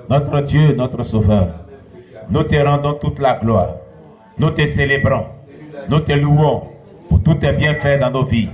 Notre Dieu, notre Sauveur, nous te rendons toute la gloire. Nous te célébrons. Nous te louons pour tous tes bienfaits dans nos vies.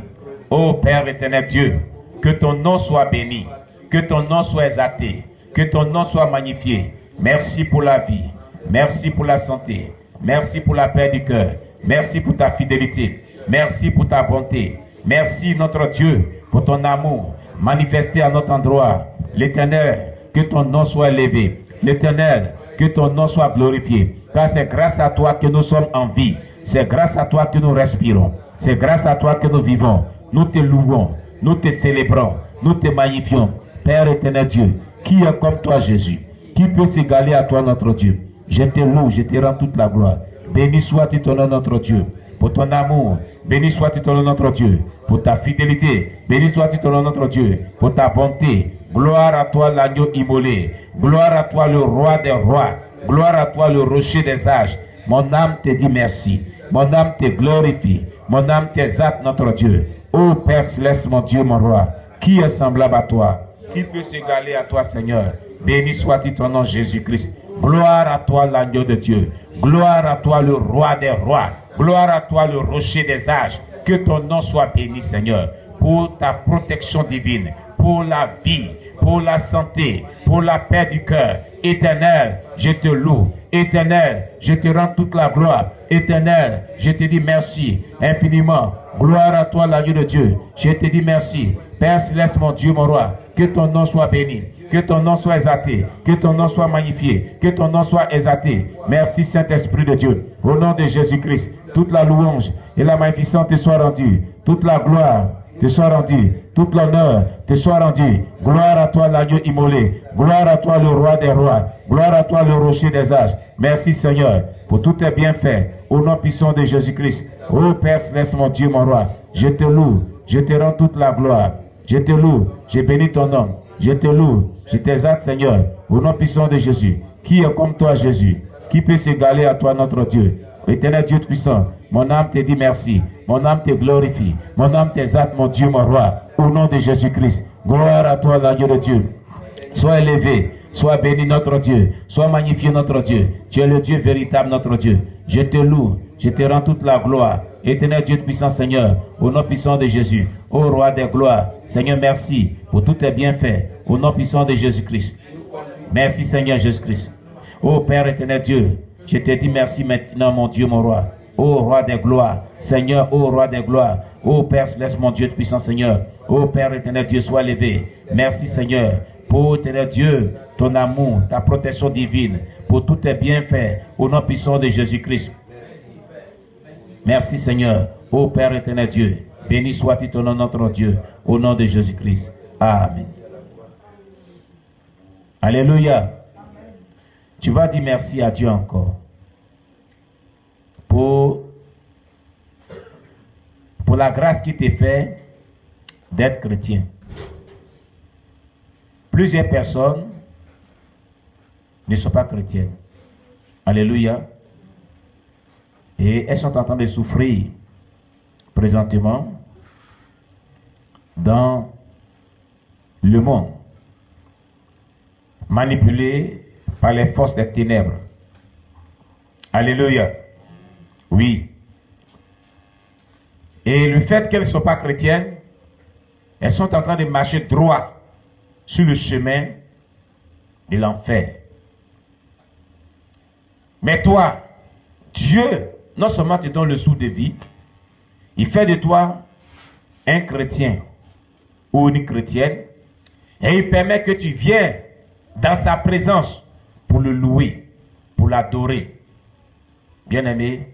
Ô Père éternel Dieu, que ton nom soit béni, que ton nom soit exalté, que ton nom soit magnifié. Merci pour la vie, merci pour la santé, merci pour la paix du cœur, merci pour ta fidélité, merci pour ta bonté. Merci notre Dieu pour ton amour manifesté à notre endroit. L'Éternel, que ton nom soit élevé. L'Éternel, que ton nom soit glorifié. Car c'est grâce à toi que nous sommes en vie. C'est grâce à toi que nous respirons. C'est grâce à toi que nous vivons. Nous te louons, nous te célébrons, nous te magnifions. Père éternel Dieu, qui est comme toi Jésus? Qui peut s'égaler à toi notre Dieu? Je te loue, je te rends toute la gloire. Béni soit-tu ton nom notre Dieu, pour ton amour. Béni soit-tu ton nom notre Dieu, pour ta fidélité. Béni soit-tu ton nom notre Dieu, pour ta bonté. Gloire à toi l'agneau immolé. Gloire à toi le roi des rois. Gloire à toi le rocher des âges. Mon âme te dit merci. Mon âme te glorifie. Mon âme t'exalte notre Dieu. Ô Père céleste, mon Dieu, mon roi, qui est semblable à toi? Qui peut s'égaler à toi, Seigneur? Béni soit-tu ton nom, Jésus-Christ. Gloire à toi, l'agneau de Dieu. Gloire à toi, le roi des rois. Gloire à toi, le rocher des âges. Que ton nom soit béni, Seigneur, pour ta protection divine, pour la vie, pour la santé, pour la paix du cœur. Éternel, je te loue. Éternel, je te rends toute la gloire. Éternel, je te dis merci infiniment. Gloire à toi, l'agneau de Dieu. Je te dis merci. Père céleste, mon Dieu, mon roi, que ton nom soit béni. Que ton nom soit exalté, que ton nom soit magnifié, que ton nom soit exalté. Merci Saint-Esprit de Dieu. Au nom de Jésus-Christ, toute la louange et la magnificence te soit rendue. Toute la gloire te soit rendue. Toute l'honneur te soit rendu. Gloire à toi l'agneau immolé. Gloire à toi le roi des rois. Gloire à toi le rocher des âges. Merci Seigneur pour tous tes bienfaits. Au nom puissant de Jésus-Christ. Ô Père céleste, mon Dieu, mon roi, je te loue, je te rends toute la gloire. Je te loue, je bénis ton nom. Je te loue, je t'exalte Seigneur, au nom puissant de Jésus. Qui est comme toi Jésus? Qui peut s'égaler à toi notre Dieu? Éternel Dieu puissant, mon âme te dit merci, mon âme te glorifie, mon âme t'exalte mon Dieu, mon roi, au nom de Jésus-Christ. Gloire à toi l'agneau de Dieu. Sois élevé, sois béni notre Dieu, sois magnifié notre Dieu. Tu es le Dieu véritable notre Dieu. Je te loue, je te rends toute la gloire. Éternel Dieu puissant Seigneur, au nom puissant de Jésus, ô roi des gloires, Seigneur merci pour tous tes bienfaits, au nom puissant de Jésus-Christ. Merci Seigneur Jésus-Christ. Ô Père éternel Dieu, je te dis merci maintenant mon Dieu, mon roi, ô roi des gloires, Seigneur, ô roi des gloires, ô Père céleste mon Dieu puissant Seigneur, ô Père éternel Dieu, sois élevé. Merci Seigneur, pour éternel Dieu, ton amour, ta protection divine, pour tous tes bienfaits, au nom puissant de Jésus-Christ. Merci Seigneur, ô Père éternel Dieu, béni soit-tu ton nom notre Dieu, au nom de Jésus-Christ. Amen. Alléluia. Tu vas dire merci à Dieu encore pour la grâce qui t'est faite d'être chrétien. Plusieurs personnes ne sont pas chrétiennes. Alléluia. Et elles sont en train de souffrir présentement dans le monde, manipulées par les forces des ténèbres. Alléluia. Oui. Et le fait qu'elles ne sont pas chrétiennes, elles sont en train de marcher droit sur le chemin de l'enfer. Mais toi, Dieu, non seulement te donne le sou de vie, il fait de toi un chrétien ou une chrétienne, et il permet que tu viennes dans sa présence pour le louer, pour l'adorer. Bien-aimé,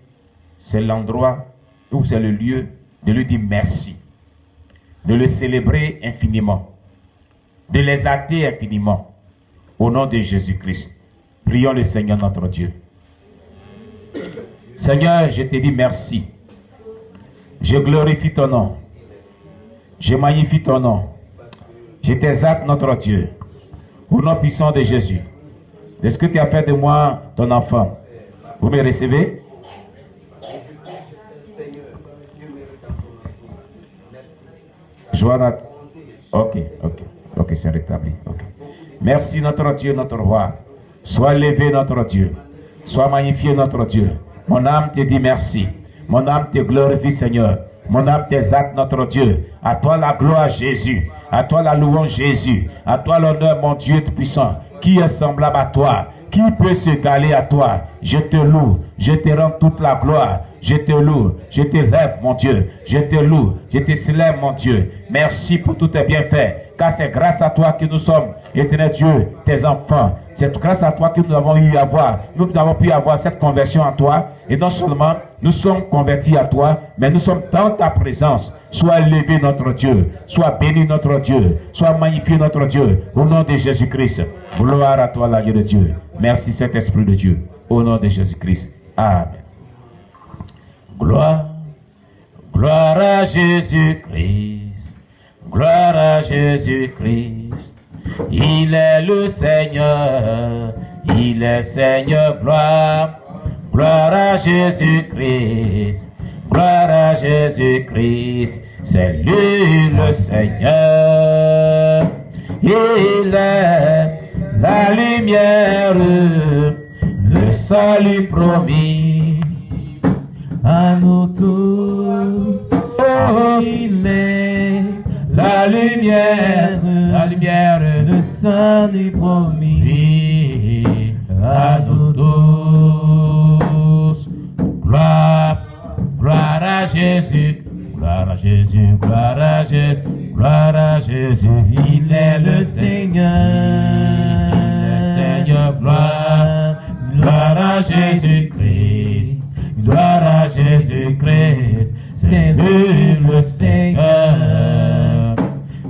c'est l'endroit où c'est le lieu de lui dire merci, de le célébrer infiniment, de l'exalter infiniment, au nom de Jésus-Christ. Prions le Seigneur notre Dieu. Seigneur, je te dis merci. Je glorifie ton nom. Je magnifie ton nom. Je t'exalte notre Dieu. Au nom puissant de Jésus. De ce que tu as fait de moi, ton enfant. Vous me recevez? Ok, c'est rétabli. Okay. Merci notre Dieu, notre roi. Sois élevé notre Dieu. Sois magnifié notre Dieu. Mon âme te dit merci. Mon âme te glorifie Seigneur. Mon âme t'exalte notre Dieu. À toi la gloire Jésus. À toi la louange Jésus. À toi l'honneur mon Dieu tout-puissant. Qui est semblable à toi? Qui peut s'égaler à toi? Je te loue. Je te rends toute la gloire. Je te loue. Je t'élève mon Dieu. Je te loue. Je te célèbre mon Dieu. Merci pour tous tes bienfaits. Car c'est grâce à toi que nous sommes, éternel Dieu, tes enfants. C'est grâce à toi que nous avons pu avoir cette conversion en toi. Et non seulement nous sommes convertis à toi, mais nous sommes dans ta présence. Sois élevé notre Dieu. Sois béni notre Dieu. Sois magnifié notre Dieu. Au nom de Jésus-Christ. Gloire à toi, l'agneau de Dieu. Merci Saint-Esprit de Dieu. Au nom de Jésus-Christ. Amen. Gloire à Jésus-Christ. Gloire à Jésus-Christ. Il est le Seigneur. Il est Seigneur. Gloire à Jésus-Christ. Gloire à Jésus-Christ. C'est lui le Seigneur. Il est la lumière, le salut promis à nous tous. Oh, il est la lumière, le salut promis à nous tous. Gloire à Jésus, gloire à Jésus, gloire à Jésus, gloire à Jésus. Il est le Seigneur, gloire à Jésus-Christ, gloire à Jésus-Christ. C'est lui le Seigneur.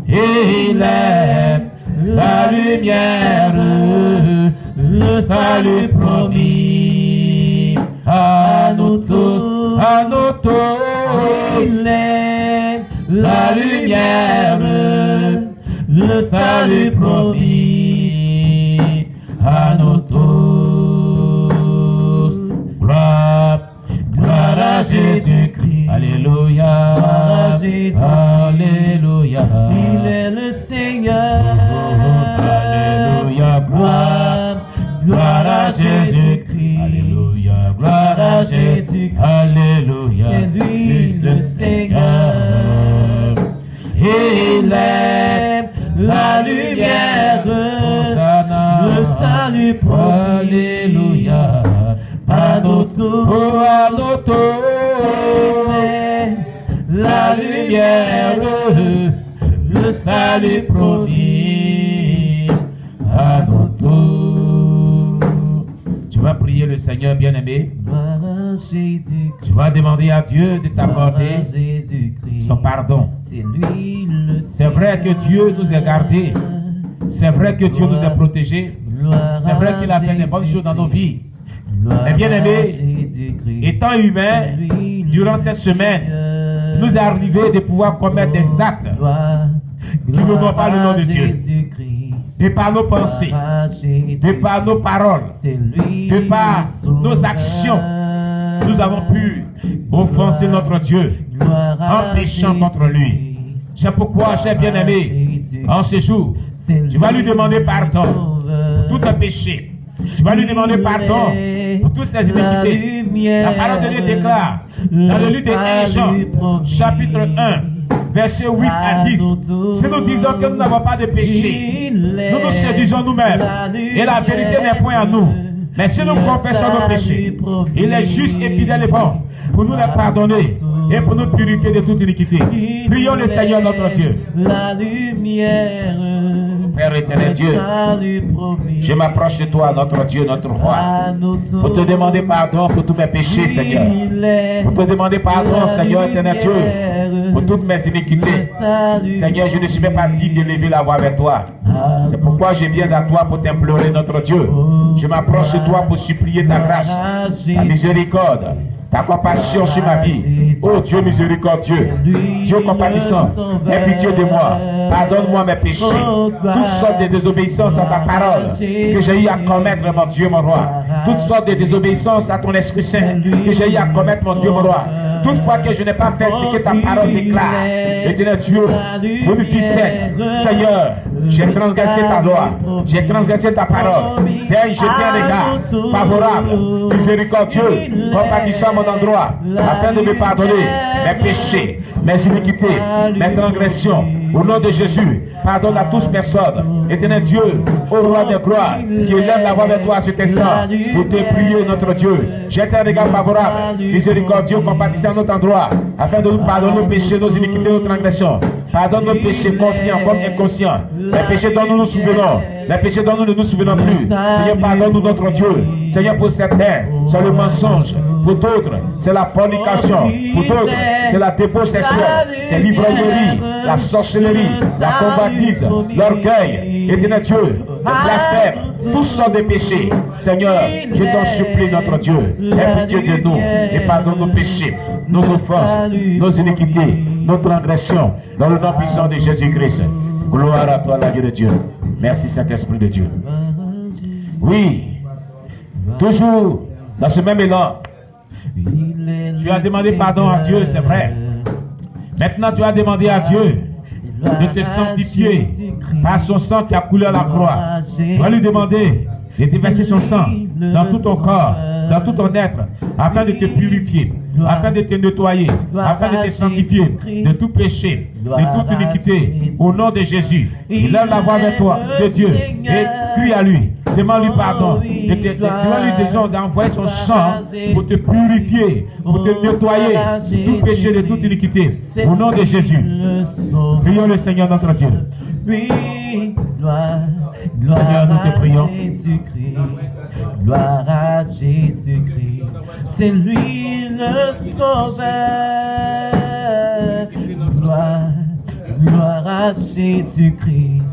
Il est la lumière, le salut promis à nous tous, à nous tous. Il est la lumière, le salut promis à nous tous. Gloire à Jésus-Christ. Alléluia. Alléluia. Il est le Seigneur. Alléluia. Gloire à Jésus-Christ. Alléluia. Gloire à Jésus. Alléluia. C'est lui le Seigneur. Il est la lumière, le salut promis. Alléluia. À nous tous, à nous tous. La lumière, le salut promis à nous tous. Tu vas prier le Seigneur bien-aimé. Tu vas demander à Dieu de t'accorder son pardon. C'est vrai que Dieu nous a gardés. C'est vrai que Dieu nous a protégés. C'est vrai qu'il a fait des bonnes choses dans nos vies. Mais bien-aimé, étant humain, durant cette semaine, il nous est arrivé de pouvoir commettre des actes qui n'honorent pas le nom de Dieu. De par nos pensées, de par nos paroles, de par nos actions, nous avons pu offenser notre Dieu en péchant contre lui. C'est pourquoi, cher bien-aimé, en ce jour, tu vas lui demander pardon pour tous tes péchés. Tu vas lui demander pardon pour toutes ses iniquités. La parole de Dieu déclare dans le livre de 1 Jean, chapitre 1, verset 8 à 10. Si nous disons que nous n'avons pas de péché, nous nous séduisons nous-mêmes. Et la vérité n'est point en nous. Mais si nous confessons nos péchés, il est juste et fidèle et bon pour nous les pardonner et pour nous purifier de toute iniquité. Prions le Seigneur notre Dieu. La lumière, Père éternel Dieu, je m'approche de toi, notre Dieu, notre roi, pour te demander pardon pour tous mes péchés, Seigneur. Pour te demander pardon, Seigneur éternel Dieu, pour toutes mes iniquités. Seigneur, je ne suis même pas digne de lever la voix vers toi. C'est pourquoi je viens à toi pour t'implorer, notre Dieu. Je m'approche de toi pour supplier ta grâce, ta miséricorde, ta compassion sur ma vie. Oh Dieu miséricordieux, Dieu compatissant, aie pitié de moi. Pardonne-moi mes péchés, toutes sortes de désobéissances à ta parole que j'ai eu à commettre, mon Dieu, mon roi. Toutes sortes de désobéissances à ton Esprit Saint que j'ai eu à commettre, mon Dieu, mon roi. Toutefois que je n'ai pas fait ce que ta parole déclare, éternel Dieu, vous nous dites, Seigneur, j'ai transgressé ta loi, j'ai transgressé ta parole. J'ai jeté un regard favorable, miséricordieux, compatissant à mon endroit, afin de me pardonner mes péchés, mes iniquités, mes transgressions. Au nom de Jésus, pardonne à tous personnes. Éternel Dieu, ô roi de gloire, qui élève la voix vers toi à cet instant, pour te prier, notre Dieu. Jette un regard favorable, miséricordieux, compatissant à notre endroit, afin de nous pardonner nos péchés, nos iniquités, nos transgressions. Pardonne nos péchés conscients comme inconscients. Les péchés dont nous nous souvenons, les péchés dont nous ne nous souvenons plus. Seigneur, pardonne-nous, notre Dieu. Seigneur, pour certains, c'est le mensonge. Pour d'autres, c'est la fornication. Pour d'autres, c'est la débauche sexuelle. C'est l'ivrognerie, la sorcellerie, la convoitise, l'orgueil. Éternel Dieu, le blasphème, tous sortes de péchés. Seigneur, je t'en supplie, notre Dieu. Aie pitié de nous et pardonne nos péchés, nos offenses, nos iniquités, nos transgressions, dans le nom puissant de Jésus-Christ. Gloire à toi, la vie de Dieu. Merci, Saint-Esprit de Dieu. Oui, toujours dans ce même élan, tu as demandé pardon à Dieu, c'est vrai. Maintenant, tu as demandé à Dieu de te sanctifier par son sang qui a coulé à la croix. Tu vas lui demander de déverser son sang dans tout ton corps, dans tout ton être, afin de te purifier, afin de te nettoyer, afin de te sanctifier de tout péché, de toute iniquité. Au nom de Jésus, il lève la voix vers toi, de Dieu, et crie à lui. Demande-lui pardon. Demande-lui déjà d'envoyer son sang pour te purifier, pour te nettoyer de tout péché, de toute iniquité. Au nom de Jésus, prions le Seigneur notre Dieu. Seigneur, nous te prions. Gloire à Jésus-Christ, c'est lui le sauveur. Gloire à Jésus-Christ,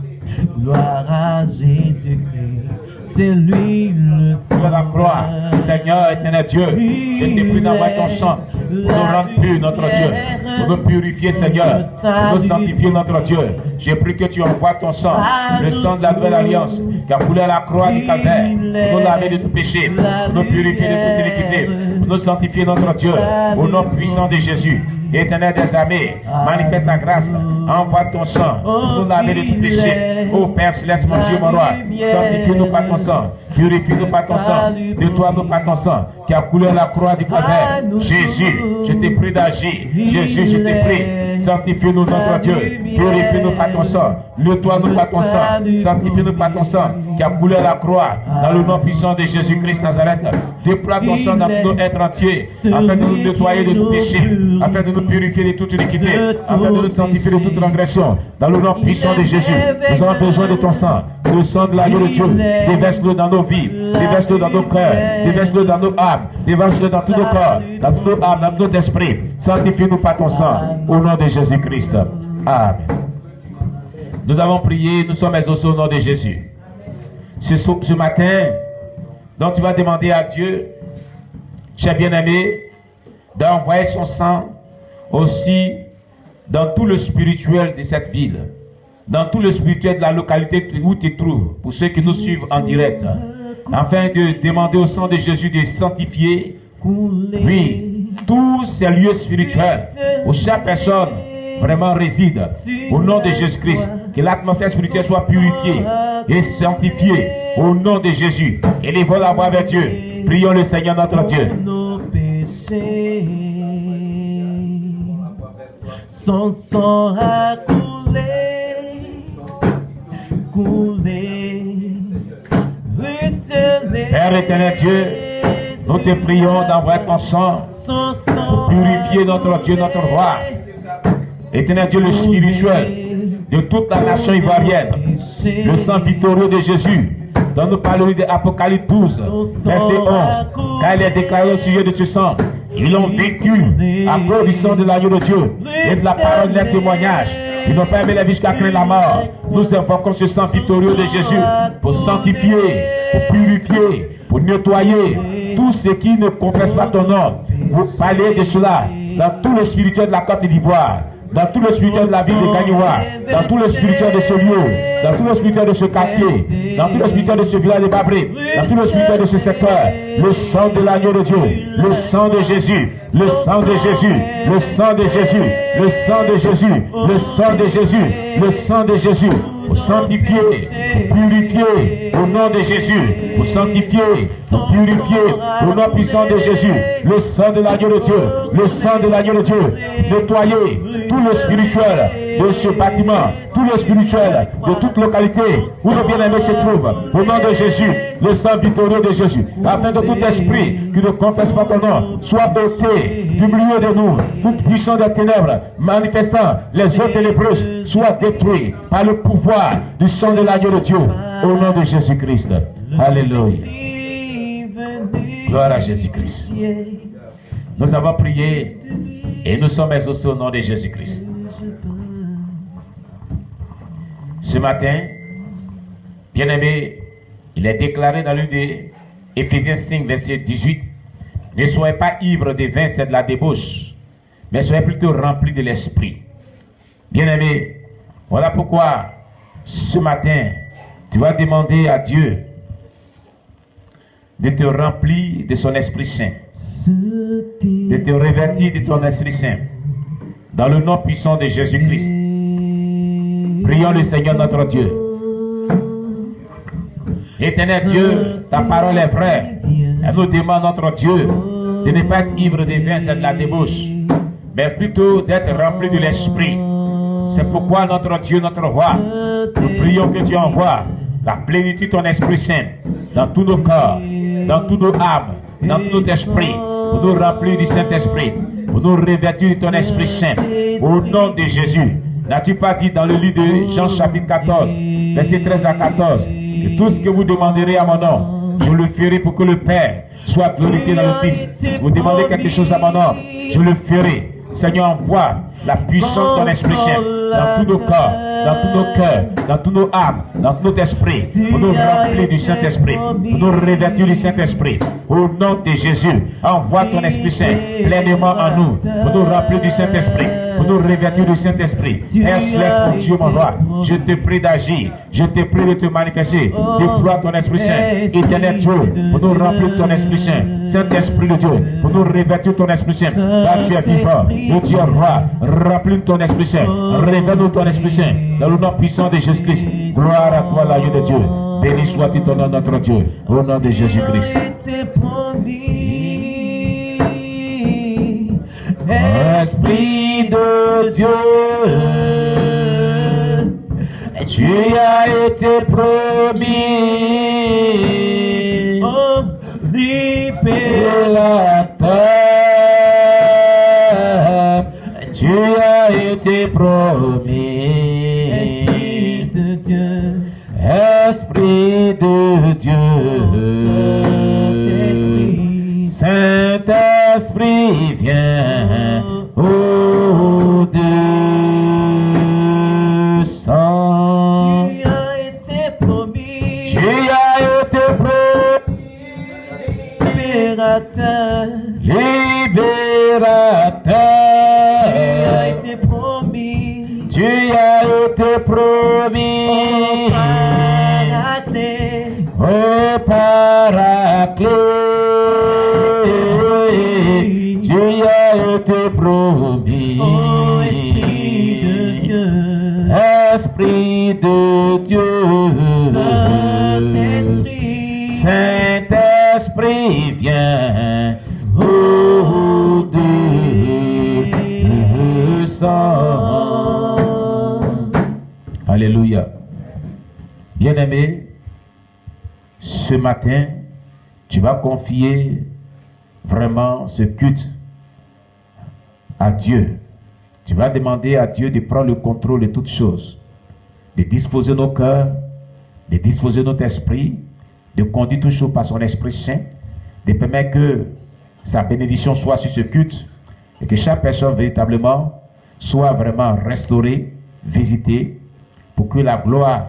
gloire à Jésus-Christ, c'est lui le sauveur. La croix, Seigneur éternel Dieu, je te prie d'envoyer ton sang pour nous rendre purs, notre Dieu, pour nous purifier, Seigneur, pour nous sanctifier, notre Dieu. J'ai pris que tu envoies ton sang, le sang de la nouvelle alliance, qui a coulé à la croix du calvaire, pour nous laver de tout péché, pour nous purifier de toute iniquité, pour nous sanctifier, notre Dieu, au nom puissant de Jésus. Éternel des armées, manifeste ta grâce, envoie ton sang, pour nous laver de tout péché. Ô Père céleste, mon Dieu, mon roi, sanctifie-nous par ton sang, purifie-nous par ton sang, nettoie-nous par ton sang, qui a coulé à la croix du calvaire. Jésus, je te prie d'agir. Jésus, je te prie, sanctifie-nous, notre Dieu, purifie-nous par ton sang, nettoie-nous par ton sang, sanctifie-nous par ton sang, qui a coulé à la croix, dans le nom puissant de Jésus-Christ Nazareth. Déploie ton sang dans tout notre être entier, afin de nous nettoyer de tout péché, afin de nous purifier de toute iniquité, afin de nous sanctifier de toute transgression. Dans le nom puissant de Jésus, nous avons besoin de ton sang, le sang de l'agneau de Dieu. Déverse-le dans nos vies, déverse-le dans nos cœurs, déverse-le dans nos âmes, déverse-le dans tous nos corps, dans tous nos âmes, dans tout notre esprit. Sanctifie-nous par ton sang, au nom de Jésus-Christ. Amen. Nous avons prié, nous sommes exaucés au nom de Jésus. Ce matin, donc tu vas demander à Dieu, cher bien-aimé, d'envoyer son sang aussi dans tout le spirituel de cette ville, dans tout le spirituel de la localité où tu te trouves, pour ceux qui nous suivent en direct, afin de demander au sang de Jésus de sanctifier, oui, tous ces lieux spirituels où chaque personne vraiment réside, au nom de Jésus-Christ, que l'atmosphère spirituelle soit purifiée et sanctifiée, au nom de Jésus. Élevons la voix vers Dieu, prions le Seigneur notre Dieu. Son sang a coulé, ruisselé. Père éternel Dieu, nous te prions d'envoyer ton sang pour purifier notre Dieu, notre roi. Éternel Dieu, le spirituel de toute la nation ivoirienne, le sang victorieux de Jésus, dont nous parlons de Apocalypse 12, verset 11, car il est déclaré au sujet de ce sang. Ils l'ont vécu à cause du sang de l'agneau de Dieu et de la parole de leur témoignage. Ils n'ont pas aimé la vie jusqu'à créer la mort. Nous invoquons ce sang victorieux de Jésus pour sanctifier, pour purifier, pour nettoyer tous ceux qui ne confessent pas ton nom. Vous parlez de cela dans tout le spirituel de la Côte d'Ivoire, dans tout le spirituel de la ville de Gagnoua, dans tout le spirituel de ce lieu. dans tout le spirituel de ce quartier, dans tout le spirituel de ce village de Babré, dans tout le spirituel de ce secteur, le sang de l'agneau de Dieu, le sang de Jésus, le sang de Jésus, le sang de Jésus, le sang de Jésus, le sang de Jésus, le sang de Jésus, pour sanctifier, pour purifier, au nom de Jésus, pour sanctifier, pour purifier, au nom puissant de Jésus, le sang de l'agneau de Dieu, le sang de l'agneau de Dieu, nettoyer tout le spirituel de ce bâtiment, tout le spirituel de toute localité où le bien-aimé se trouve, au nom de Jésus, le sang victorieux de Jésus, afin que tout esprit qui ne confesse pas ton nom soit ôté du milieu de nous, toute puissance des ténèbres manifestant les eaux ténébreuses soit détruit par le pouvoir du sang de l'agneau de Dieu, au nom de Jésus-Christ. Alléluia. Gloire à Jésus-Christ. Nous avons prié et nous sommes exaucés au nom de Jésus-Christ. Ce matin, bien-aimé, il est déclaré dans l'une des Éphésiens 5, verset 18, ne soyez pas ivres de vin, c'est de la débauche, mais soyez plutôt remplis de l'esprit. Bien-aimé, voilà pourquoi ce matin, tu vas demander à Dieu de te remplir de son Esprit Saint, de te revêtir de ton Esprit Saint, dans le nom puissant de Jésus-Christ. Prions le Seigneur notre Dieu. Éternel Dieu, ta parole est vraie. Elle nous demande, notre Dieu, de ne pas être ivre de vin, c'est de la débauche, mais plutôt d'être rempli de l'Esprit. C'est pourquoi notre Dieu, notre roi, nous prions que tu envoies la plénitude de ton Esprit Saint dans tous nos corps, dans tous nos âmes, dans tous nos esprits, pour nous remplir du Saint-Esprit, pour nous revêtir de ton Esprit Saint. Au nom de Jésus, n'as-tu pas dit dans le livre de Jean chapitre 14, verset 13 à 14, que tout ce que vous demanderez à mon nom, je le ferai pour que le Père soit glorifié dans le Fils. Vous demandez quelque chose à mon nom, je le ferai. Seigneur, envoie la puissance de ton Esprit Saint dans tous nos corps, dans tous nos cœurs, dans tous nos âmes, dans tout notre esprit, pour nous remplir du Saint-Esprit, pour nous revêtir du Saint-Esprit. Au nom de Jésus, envoie ton Esprit Saint pleinement en nous, pour nous remplir du Saint-Esprit, pour nous revêtir du Saint-Esprit. Laisse mon Dieu, mon roi, je te prie d'agir, je te prie de te manifester. Déploie ton Esprit Saint, éternel Dieu, pour nous remplir de ton Esprit Saint. Saint-Esprit de Dieu, pour nous revêtir de ton Esprit Saint. Là tu es vivant, le Dieu roi, remplis ton Esprit Saint, révèle-nous ton Esprit Saint, dans le nom puissant de Jésus-Christ. Gloire à toi, l'agneau de Dieu. Béni soit-il ton nom, notre Dieu, au nom de Jésus-Christ. Esprit de Dieu, tu as été promis, libérateur, tu as été promis, Esprit de Dieu, Saint-Esprit viens au-dessus. Tu as été promis, libérateur, tu as été promis, tu as été promis, ô Paraclet, tu as été promis, Esprit de Dieu, Saint-Esprit viens au-dessus. Alléluia. Bien-aimé, ce matin, tu vas confier vraiment ce culte à Dieu. Tu vas demander à Dieu de prendre le contrôle de toutes choses, de disposer nos cœurs, de disposer notre esprit, de conduire toutes choses par son Esprit Saint, de permettre que sa bénédiction soit sur ce culte et que chaque personne véritablement soit vraiment restaurée, visitée, pour que la gloire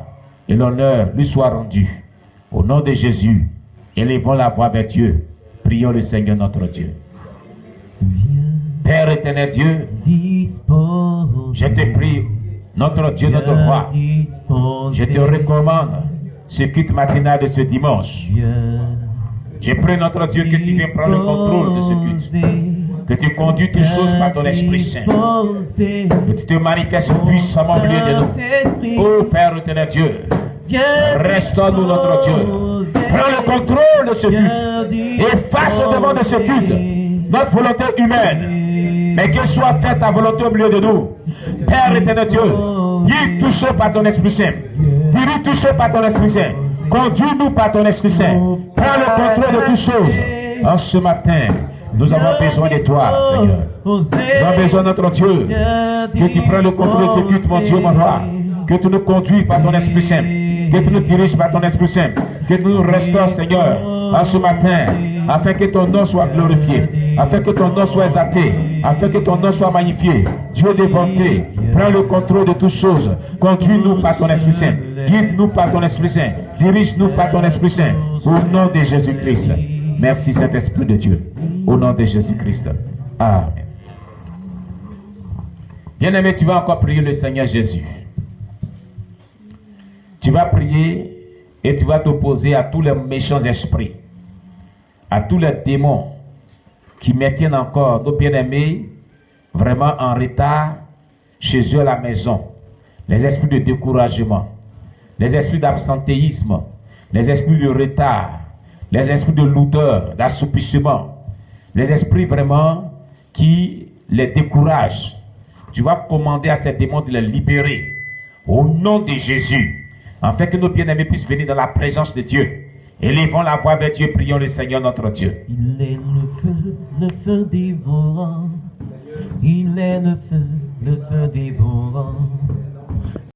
et l'honneur lui soient rendus. Au nom de Jésus, élevons la voix vers Dieu. Prions le Seigneur notre Dieu. Père éternel Dieu, je te prie notre Dieu, notre roi, je te recommande ce culte matinal de ce dimanche. Je prie, notre Dieu, que tu viennes prendre le contrôle de ce culte. Que tu conduis toutes choses par ton Esprit Saint. Que tu te manifestes puissamment au milieu de nous. Ô Père éternel Dieu, restaure-nous, notre Dieu. Prends le contrôle de ce culte. Et fasse au devant de ce culte notre volonté humaine. Mais que soit faite ta volonté au milieu de nous. Père éternel Dieu, dis touché par ton Esprit Saint. Dis touché par ton Esprit Saint. Conduis-nous par ton Esprit Saint. Prends le contrôle de toutes choses. En ce matin, nous avons besoin de toi, Seigneur. Nous avons besoin de notre Dieu. Que tu prennes le contrôle de ce culte, mon Dieu, mon roi. Que tu nous conduis par ton Esprit Saint. Que tu nous diriges par ton Esprit Saint. Que tu nous restaures, Seigneur, en ce matin, afin que ton nom soit glorifié, afin que ton nom soit exalté, afin que ton nom soit magnifié. Dieu de bonté, prends le contrôle de toutes choses. Conduis-nous par ton Esprit Saint. Guide-nous par ton Esprit Saint. Dirige-nous par ton Esprit Saint. Au nom de Jésus-Christ. Merci, Saint-Esprit de Dieu. Au nom de Jésus-Christ. Amen. Bien-aimé, tu vas encore prier le Seigneur Jésus. Tu vas prier et tu vas t'opposer à tous les méchants esprits, à tous les démons qui maintiennent encore nos bien-aimés vraiment en retard chez eux à la maison. Les esprits de découragement, les esprits d'absentéisme, les esprits de retard, les esprits de lourdeur, d'assoupissement, les esprits vraiment qui les découragent. Tu vas commander à ces démons de les libérer au nom de Jésus, afin que nos bien-aimés puissent venir dans la présence de Dieu. Élevons la voix vers Dieu, prions le Seigneur notre Dieu. Il est le feu dévorant. Il est le feu dévorant.